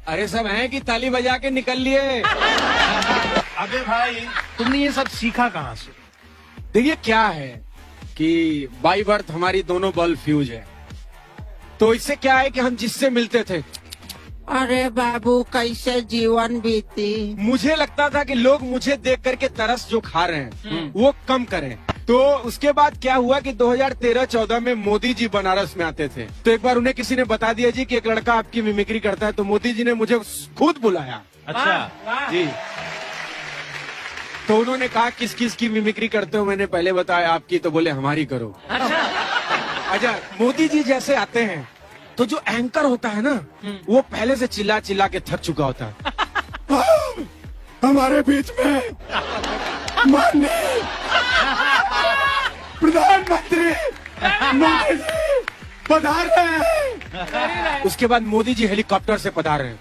अरे सब हैं कि ताली बजा के निकल लिए। अबे भाई तुमने ये सब सीखा कहाँ से? देखिए क्या है कि बाई बर्थ हमारी दोनों बल्ब फ्यूज है, तो इससे क्या है कि हम जिससे मिलते थे, अरे बाबू कैसे जीवन बीती। मुझे लगता था कि लोग मुझे देख करके तरस जो खा रहे हैं वो कम करें। तो उसके बाद क्या हुआ कि 2013-14 में मोदी जी बनारस में आते थे, तो एक बार उन्हें किसी ने बता दिया जी कि एक लड़का आपकी मिमिक्री करता है, तो मोदी जी ने मुझे खुद बुलाया। अच्छा जी, तो उन्होंने कहा किस किस की मिमिक्री करते हो, मैंने पहले बताया आपकी, तो बोले हमारी करो। अच्छा, मोदी जी जैसे आते हैं तो जो एंकर होता है ना, वो पहले से चिल्ला चिल्ला के थक चुका होता है। हमारे बीच में माननीय प्रधानमंत्री मोदी जी पधार रहे हैं। उसके बाद मोदी जी हेलीकॉप्टर से पधार रहे हैं।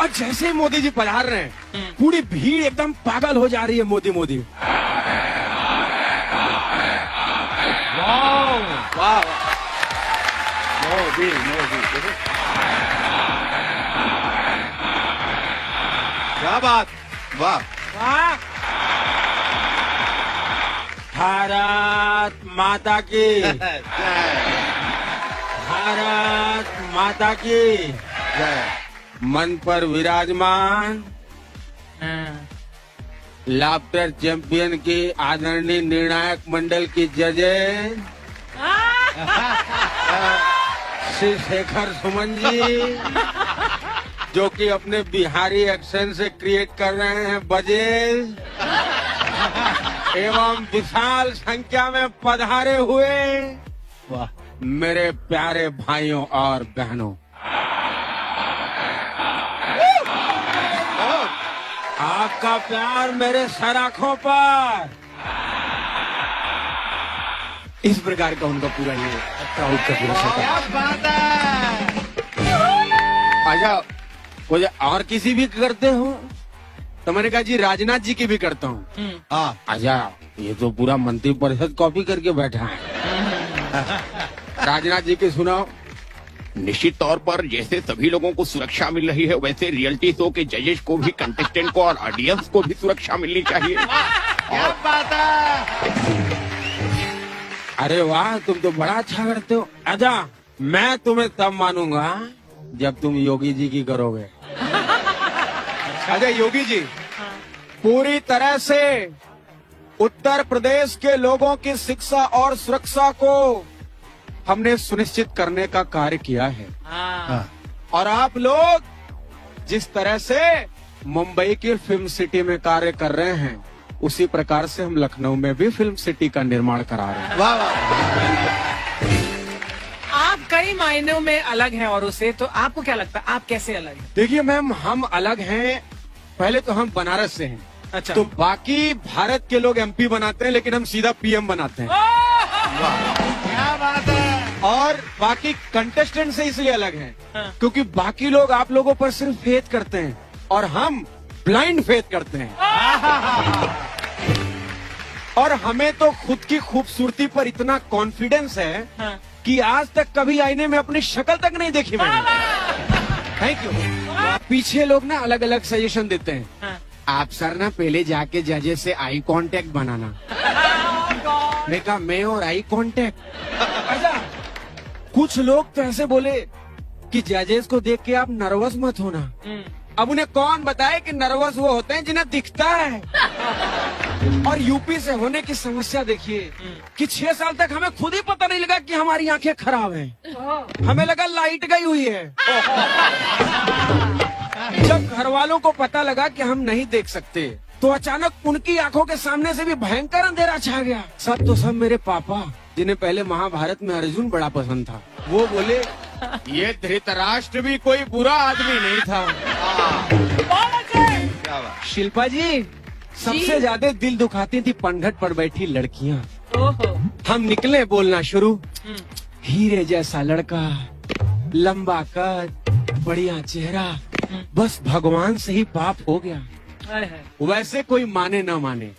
और जैसे ही मोदी जी पधार रहे हैं, पूरी भीड़ एकदम पागल हो जा रही है। मोदी मोदी वाह मोदी मोदी, क्या बात, वाह। भारत माता की, भारत माता की जय। मन पर विराजमान लाफ्टर चैंपियन की आदरणीय निर्णायक मंडल की जजेस श्री शेखर सुमन जी, जो कि अपने बिहारी एक्सेंट से क्रिएट कर रहे हैं बजेस, एवं विशाल संख्या में पधारे हुए वाह मेरे प्यारे भाइयों और बहनों, आपका प्यार मेरे सराखों पर। इस प्रकार का उनका पूरा ये क्राउड का पूरा सेटअप। बात है। अच्छा, मुझे और किसी भी करते हो तो मैंने कहा जी राजनाथ जी की भी करता हूँ। अच्छा, ये तो पूरा मंत्रिपरिषद कॉपी करके बैठा है। राजनाथ जी की सुनाओ। निश्चित तौर पर जैसे सभी लोगों को सुरक्षा मिल रही है, वैसे रियलिटी शो के जजेस को भी, कंटेस्टेंट को और ऑडियंस को भी सुरक्षा मिलनी चाहिए। क्या बात है। अरे वाह, तुम तो बड़ा अच्छा करते हो। अच्छा, मैं तुम्हें तब मानूंगा जब तुम योगी जी की करोगे। अच्छा, योगी जी पूरी तरह से उत्तर प्रदेश के लोगों की शिक्षा और सुरक्षा को हमने सुनिश्चित करने का कार्य किया है। और आप लोग जिस तरह से मुंबई की फिल्म सिटी में कार्य कर रहे हैं, उसी प्रकार से हम लखनऊ में भी फिल्म सिटी का निर्माण करा रहे हैं। वाह वाह। आप कई मायनों में अलग हैं औरों से, तो आपको क्या लगता है आप कैसे अलग हैं? देखिए मैम, हम अलग हैं। पहले तो हम बनारस से हैं। अच्छा। तो बाकी भारत के लोग एमपी बनाते हैं, लेकिन हम सीधा पीएम बनाते हैं। क्या बात है। और बाकी कंटेस्टेंट से इसलिए अलग हैं, हाँ। क्योंकि बाकी लोग आप लोगों पर सिर्फ फेथ करते हैं और हम ब्लाइंड फेथ करते हैं। और हमें तो खुद की खूबसूरती पर इतना कॉन्फिडेंस है हाँ। कि आज तक कभी आईने में अपनी शक्ल तक नहीं देखी मैंने। Thank you. पीछे लोग ना अलग अलग सजेशन देते हैं। हाँ। आप सर ना पहले जाके जजेस से आई कांटेक्ट बनाना। मैं कहा मैं और आई कांटेक्ट। अच्छा, कुछ लोग तो ऐसे बोले कि जजेस को देख के आप नर्वस मत होना। अब उन्हें कौन बताए कि नर्वस वो होते हैं जिन्हें दिखता है। और यूपी से होने की समस्या देखिए कि 6 साल तक हमें खुद ही पता नहीं लगा कि हमारी आंखें खराब हैं। हमें लगा लाइट गई हुई है। जब घर वालों को पता लगा कि हम नहीं देख सकते, तो अचानक उनकी आंखों के सामने से भी भयंकर अंधेरा छा गया। सब तो सब मेरे पापा, जिन्हें पहले महाभारत में अर्जुन बड़ा पसंद था, वो बोले ये धृतराष्ट्र भी कोई बुरा आदमी नहीं था। क्या बात। शिल्पा जी, सबसे ज्यादा दिल दुखाती थी पनघट पर बैठी लड़कियां। ओहो। हम निकले बोलना शुरू, हीरे जैसा लड़का, लंबा कद, बढ़िया चेहरा, बस भगवान से ही पाप हो गया। हाय हाय। वैसे कोई माने न माने,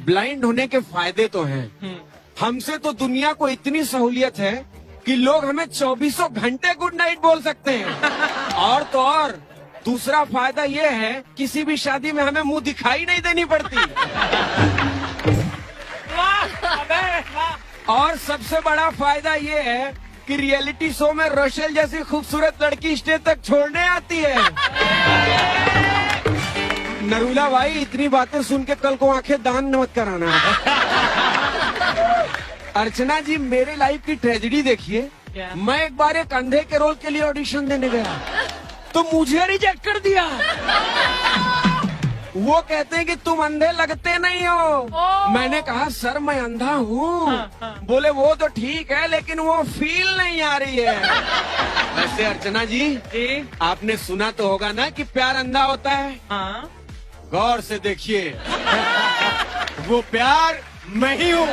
ब्लाइंड होने के फायदे तो हैं। हमसे तो दुनिया को इतनी सहूलियत है कि लोग हमें 24 घंटे गुड नाइट बोल सकते हैं। और तो और दूसरा फायदा ये है, किसी भी शादी में हमें मुंह दिखाई नहीं देनी पड़ती। और सबसे बड़ा फायदा ये है कि रियलिटी शो में रोशेल जैसी खूबसूरत लड़की स्टेज तक छोड़ने आती है। नरूला भाई, इतनी बातें सुन के कल को आंखें दान मत कराना। अर्चना जी, मेरे लाइफ की ट्रेजेडी देखिए। क्या? मैं एक बार एक अंधे के रोल के लिए ऑडिशन देने गया तो मुझे रिजेक्ट कर दिया। वो कहते हैं कि तुम अंधे लगते नहीं हो। मैंने कहा सर मैं अंधा हूँ। बोले वो तो ठीक है लेकिन वो फील नहीं आ रही है। वैसे अर्चना जी, आपने सुना तो होगा ना कि प्यार अंधा होता है। हाँ। गौर से देखिए, वो प्यार मैं ही हूँ।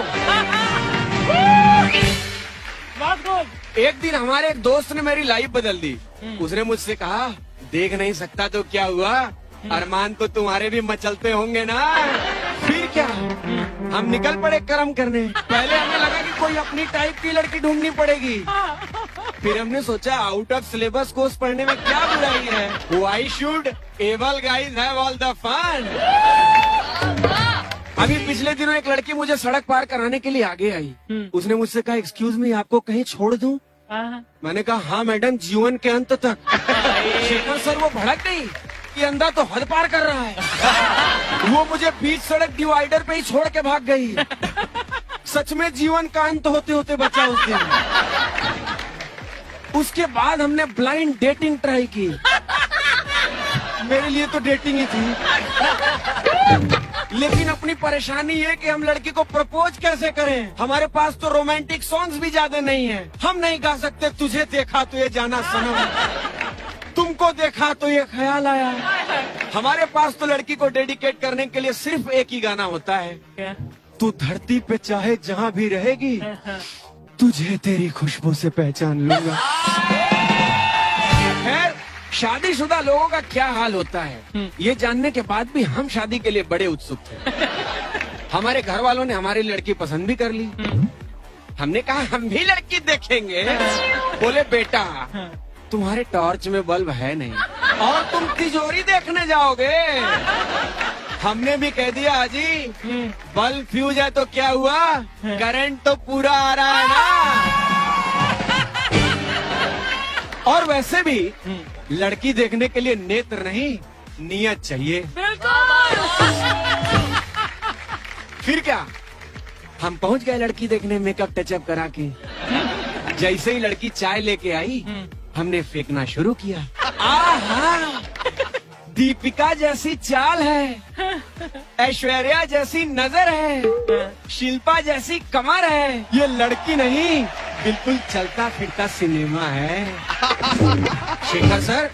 एक दिन हमारे एक दोस्त ने मेरी लाइफ बदल दी। उसने मुझसे कहा, देख नहीं सकता तो क्या हुआ, अरमान तो तुम्हारे भी मचलते होंगे ना। फिर क्या, हम निकल पड़े कर्म करने। पहले हमें लगा कि कोई अपनी टाइप की लड़की ढूंढनी पड़ेगी। फिर हमने सोचा आउट ऑफ सिलेबस कोर्स पढ़ने में क्या बुराई है। Why should able guys have all the fun. अभी पिछले दिनों एक लड़की मुझे सड़क पार कराने के लिए आगे आई। उसने मुझसे कहा, एक्सक्यूज मी, आपको कहीं छोड़ दूं? मैंने कहा हाँ मैडम, जीवन के अंत तक। शेखर सर वो भड़क गई, ये अंधा तो हद पार कर रहा है। वो मुझे बीच सड़क डिवाइडर पे ही छोड़ के भाग गई। सच में जीवन का अंत होते होते बचा उस दिन। उसके बाद हमने ब्लाइंड डेटिंग ट्राई की। मेरे लिए तो डेटिंग ही थी, लेकिन अपनी परेशानी है कि हम लड़की को प्रपोज कैसे करें। हमारे पास तो रोमांटिक सॉन्ग्स भी ज्यादा नहीं है। हम नहीं गा सकते तुझे देखा तो ये जाना सनम, तुमको देखा तो ये ख्याल आया। हमारे पास तो लड़की को डेडिकेट करने के लिए सिर्फ एक ही गाना होता है, तू धरती पे चाहे जहाँ भी रहेगी, तुझे तेरी खुशबू से पहचान लूंगा। खैर, शादीशुदा लोगों का क्या हाल होता है ये जानने के बाद भी हम शादी के लिए बड़े उत्सुक थे। हमारे घर वालों ने हमारी लड़की पसंद भी कर ली। हमने कहा हम भी लड़की देखेंगे। बोले बेटा, तुम्हारे टॉर्च में बल्ब है नहीं और तुम तिजोरी देखने जाओगे। हमने भी कह दिया हाजी, बल्ब फ्यूज है तो क्या हुआ, करंट तो पूरा आ रहा है ना। और वैसे भी लड़की देखने के लिए नेत्र नहीं, नियत चाहिए। फिर क्या, हम पहुंच गए लड़की देखने, मेकअप टचअप करा के। जैसे ही लड़की चाय लेके आई, हमने फेंकना शुरू किया। आहा, दीपिका जैसी चाल है, ऐश्वर्या जैसी नजर है, शिल्पा जैसी कमर है। ये लड़की नहीं, बिल्कुल चलता फिरता सिनेमा है। शेखर सर,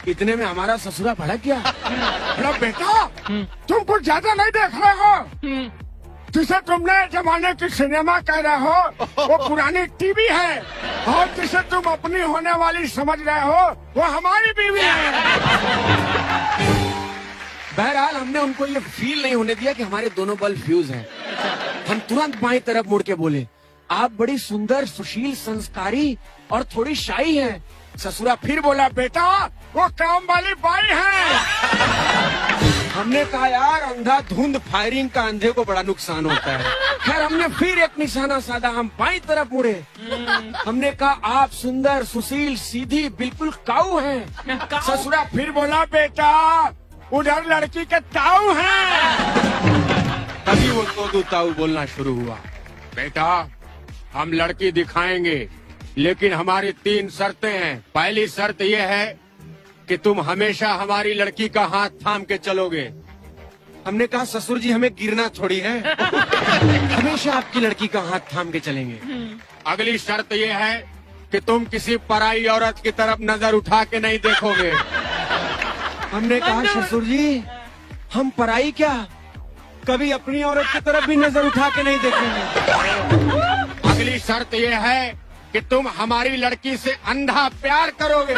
इतने में हमारा ससुरा भड़क गया। अरे बेटा, तुम कुछ ज्यादा नहीं देख रहे हो। जिसे तुमने जमाने की सिनेमा कह रहे हो, वो पुरानी टीवी है, और जिसे तुम अपनी होने वाली समझ रहे हो, वो हमारी बीवी है। बहरहाल हमने उनको ये फील नहीं होने दिया कि हमारे दोनों बल्ब फ्यूज हैं। हम तुरंत बाईं तरफ मुड़ के बोले, आप बड़ी सुंदर, सुशील, संस्कारी और थोड़ी शाई हैं। ससुरा फिर बोला, बेटा, वो काम वाली बाई है। हमने कहा यार, अंधा धुंध फायरिंग का अंधे को बड़ा नुकसान होता है। खैर, हमने फिर एक निशाना साधा, हम बाईं तरफ मुड़े। हमने कहा आप सुंदर, सुशील, सीधी, बिल्कुल काऊ हैं। ससुरा फिर बोला, बेटा, उधर लड़की के ताऊ हैं। तभी वो तोदू ताऊ बोलना शुरू हुआ। बेटा, हम लड़की दिखाएंगे, लेकिन हमारी 3 शर्तें हैं। पहली शर्त यह है कि तुम हमेशा हमारी लड़की का हाथ थाम के चलोगे। हमने कहा ससुर जी, हमें गिरना थोड़ी है, हमेशा आपकी लड़की का हाथ थाम के चलेंगे। अगली शर्त यह है कि तुम किसी पराई औरत की तरफ नजर उठा के नहीं देखोगे। हमने कहा ससुर जी, हम पराई क्या, कभी अपनी औरत की तरफ भी नजर उठा के नहीं देखेंगे। अगली शर्त यह है कि तुम हमारी लड़की से अंधा प्यार करोगे।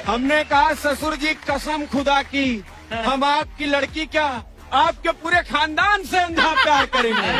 हमने कहा ससुर जी, कसम खुदा की, हम आपकी लड़की क्या, आपके पूरे खानदान से अंधा प्यार करेंगे।